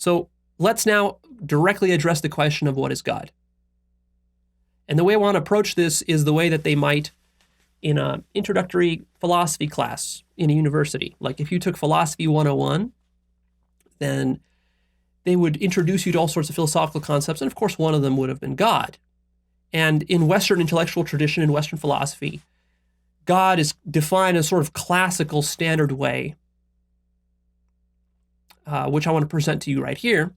So let's now directly address the question of what is God. And the way I want to approach this is the way that they might in an introductory philosophy class in a university. Like if you took Philosophy 101, then they would introduce you to all sorts of philosophical concepts, and of course one of them would have been God. And in Western intellectual tradition, in Western philosophy, God is defined in a sort of classical standard way, which I want to present to you right here.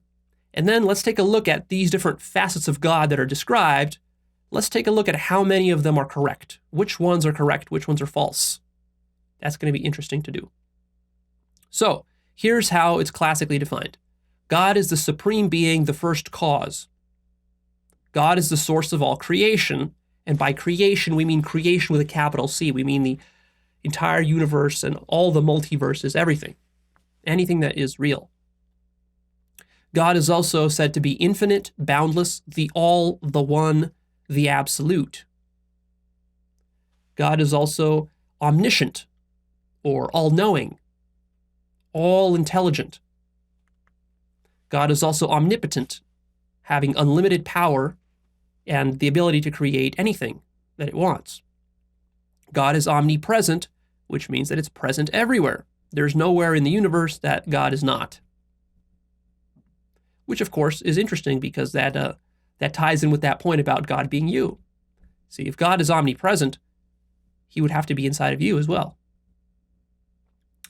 And then let's take a look at these different facets of God that are described. Let's take a look at how many of them are correct. Which ones are correct, which ones are false. That's going to be interesting to do. So here's how it's classically defined. God is the supreme being, the first cause. God is the source of all creation. And by creation, we mean creation with a capital C. We mean the entire universe and all the multiverses, everything. Anything that is real. God is also said to be infinite, boundless, the all, the one, the absolute. God is also omniscient, or all-knowing, all-intelligent. God is also omnipotent, having unlimited power and the ability to create anything that it wants. God is omnipresent, which means that it's present everywhere. There's nowhere in the universe that God is not. Which, of course, is interesting because that ties in with that point about God being you. See, if God is omnipresent, he would have to be inside of you as well.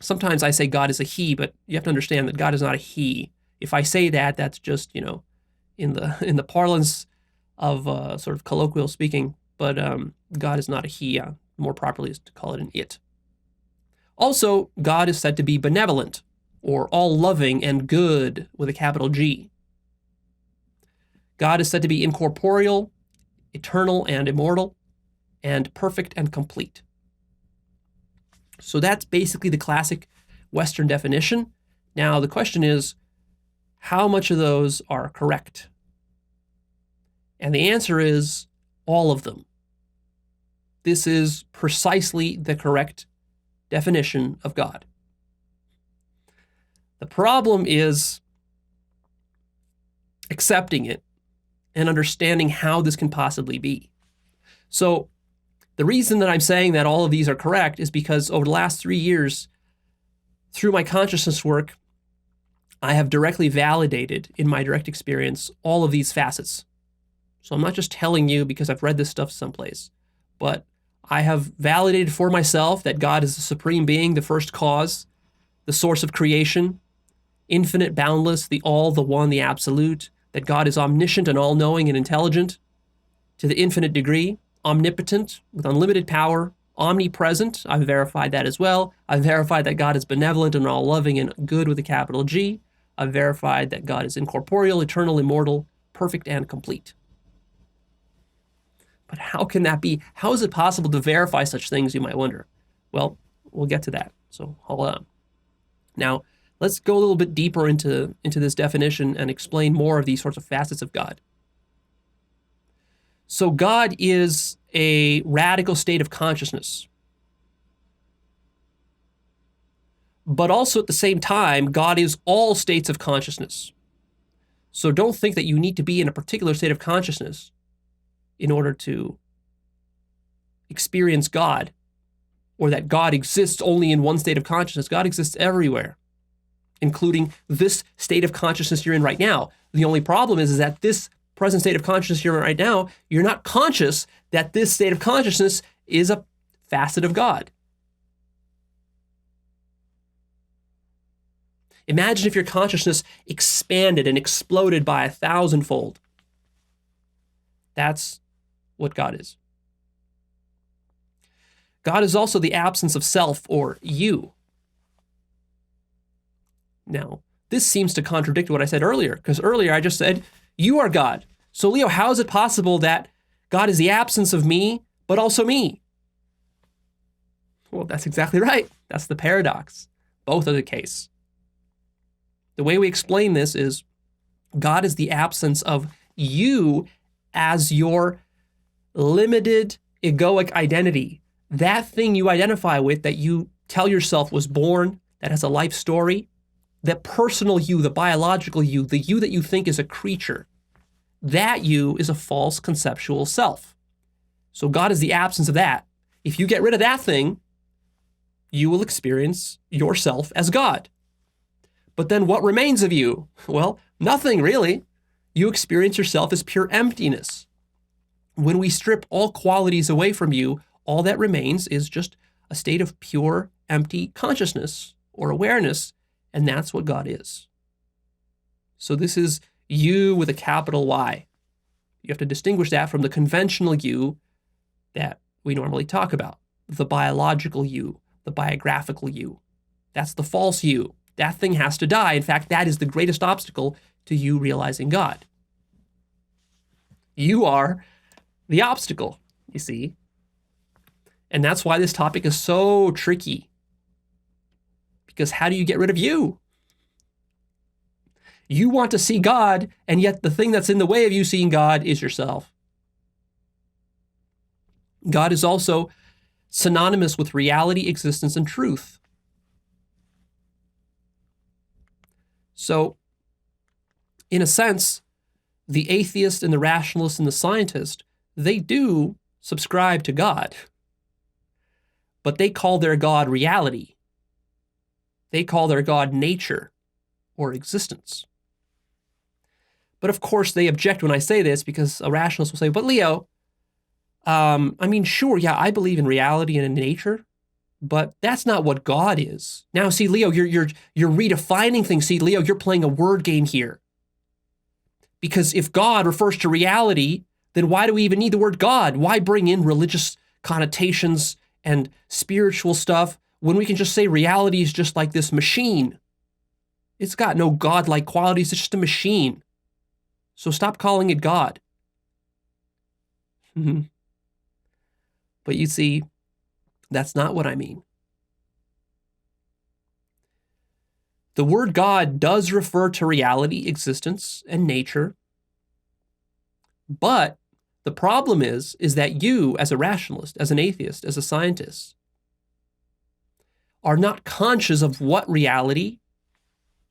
Sometimes I say God is a he, but you have to understand that God is not a he. If I say that, that's just, in the parlance of sort of colloquial speaking, but God is not a he. More properly is to call it an it. Also, God is said to be benevolent, or all-loving and good with a capital G. God is said to be incorporeal, eternal and immortal, and perfect and complete. So that's basically the classic Western definition. Now, the question is, how much of those are correct? And the answer is all of them. This is precisely the correct definition of God. The problem is accepting it and understanding how this can possibly be. So the reason that I'm saying that all of these are correct is because over the last 3 years, through my consciousness work, I have directly validated in my direct experience all of these facets. So I'm not just telling you because I've read this stuff someplace, but I have validated for myself that God is the supreme being, the first cause, the source of creation, infinite, boundless, the all, the one, the absolute, that God is omniscient and all-knowing and intelligent to the infinite degree, omnipotent with unlimited power, omnipresent. I've verified that as well. I've verified that God is benevolent and all-loving and good with a capital G. I've verified that God is incorporeal, eternal, immortal, perfect, and complete. But how can that be? How is it possible to verify such things, you might wonder? Well, we'll get to that, so hold on. Now, let's go a little bit deeper into this definition and explain more of these sorts of facets of God. So God is a radical state of consciousness. But also at the same time, God is all states of consciousness. So don't think that you need to be in a particular state of consciousness in order to experience God, or that God exists only in one state of consciousness. God exists everywhere, including this state of consciousness you're in right now. The only problem is that this present state of consciousness you're in right now, you're not conscious that this state of consciousness is a facet of God. Imagine if your consciousness expanded and exploded by 1,000-fold. That's what God is. God is also the absence of self, or you. Now, this seems to contradict what I said earlier, because earlier I just said, you are God. So Leo, how is it possible that God is the absence of me, but also me? Well, that's exactly right. That's the paradox. Both are the case. The way we explain this is God is the absence of you as your limited egoic identity. That thing you identify with, that you tell yourself was born, that has a life story, that personal you, the biological you, the you that you think is a creature, that you is a false conceptual self. So God is the absence of that. If you get rid of that thing, you will experience yourself as God. But then what remains of you? Well, nothing really. You experience yourself as pure emptiness. When we strip all qualities away from you, all that remains is just a state of pure, empty consciousness or awareness, and that's what God is. So this is you with a capital Y. You have to distinguish that from the conventional you that we normally talk about, the biological you, the biographical you. That's the false you. That thing has to die. In fact, that is the greatest obstacle to you realizing God. You are the obstacle, you see. And that's why this topic is so tricky. Because how do you get rid of you? You want to see God, and yet the thing that's in the way of you seeing God is yourself. God is also synonymous with reality, existence, and truth. So, in a sense, the atheist and the rationalist and the scientist, they do subscribe to God, but they call their God reality. They call their God nature or existence. But of course, they object when I say this because a rationalist will say, but Leo, sure, yeah, I believe in reality and in nature, but that's not what God is. Now, see, Leo, you're redefining things. See, Leo, you're playing a word game here. Because if God refers to reality, then why do we even need the word God? Why bring in religious connotations and spiritual stuff when we can just say reality is just like this machine? It's got no God-like qualities. It's just a machine. So stop calling it God. But you see, that's not what I mean. The word God does refer to reality, existence, and nature. But the problem is that you, as a rationalist, as an atheist, as a scientist, are not conscious of what reality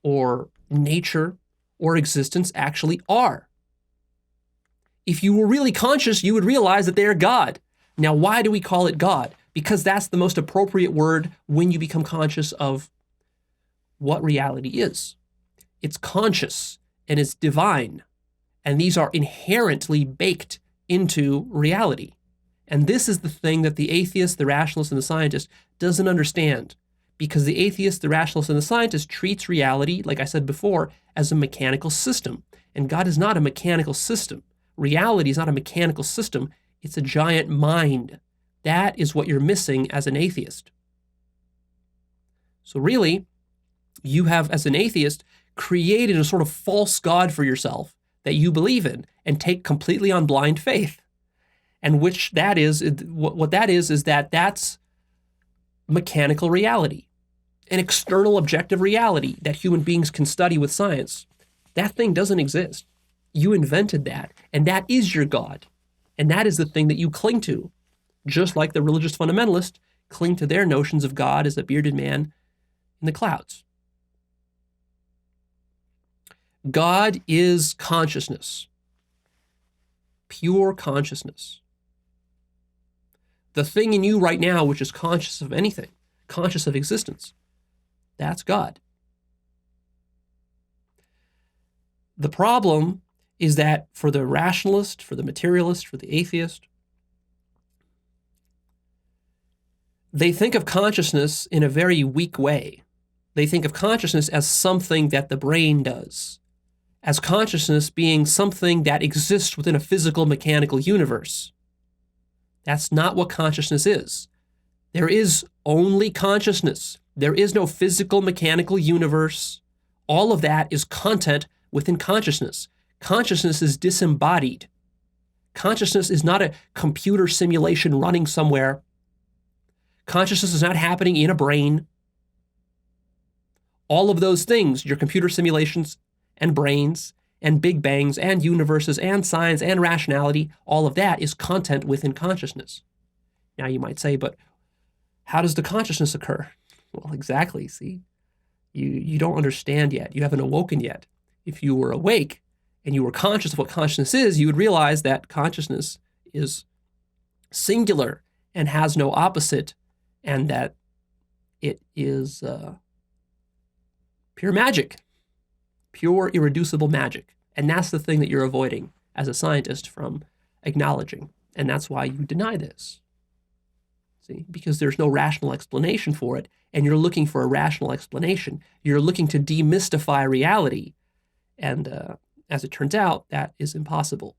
or nature or existence actually are. If you were really conscious, you would realize that they are God. Now, why do we call it God? Because that's the most appropriate word when you become conscious of what reality is. It's conscious and it's divine. And these are inherently baked into reality. And this is the thing that the atheist, the rationalist, and the scientist doesn't understand. Because the atheist, the rationalist, and the scientist treats reality, like I said before, as a mechanical system. And God is not a mechanical system. Reality is not a mechanical system. It's a giant mind. That is what you're missing as an atheist. So really, you have, as an atheist, created a sort of false God for yourself that you believe in and take completely on blind faith. And which that is, what that is that that's mechanical reality, an external objective reality that human beings can study with science. That thing doesn't exist. You invented that, and that is your God. And that is the thing that you cling to, just like the religious fundamentalists cling to their notions of God as a bearded man in the clouds. God is consciousness, pure consciousness. The thing in you right now, which is conscious of anything, conscious of existence, that's God. The problem is that for the rationalist, for the materialist, for the atheist, they think of consciousness in a very weak way. They think of consciousness as something that the brain does, as consciousness being something that exists within a physical, mechanical universe. That's not what consciousness is. There is only consciousness. There is no physical, mechanical universe. All of that is content within consciousness. Consciousness is disembodied. Consciousness is not a computer simulation running somewhere. Consciousness is not happening in a brain. All of those things, your computer simulations and brains and big bangs and universes and science and rationality, all of that is content within consciousness. Now you might say, but how does the consciousness occur? Well, exactly, see? You don't understand yet. You haven't awoken yet. If you were awake and you were conscious of what consciousness is, you would realize that consciousness is singular and has no opposite, and that it is pure magic, pure irreducible magic. And that's the thing that you're avoiding as a scientist from acknowledging. And that's why you deny this. See, because there's no rational explanation for it, and you're looking for a rational explanation. You're looking to demystify reality. And as it turns out, that is impossible.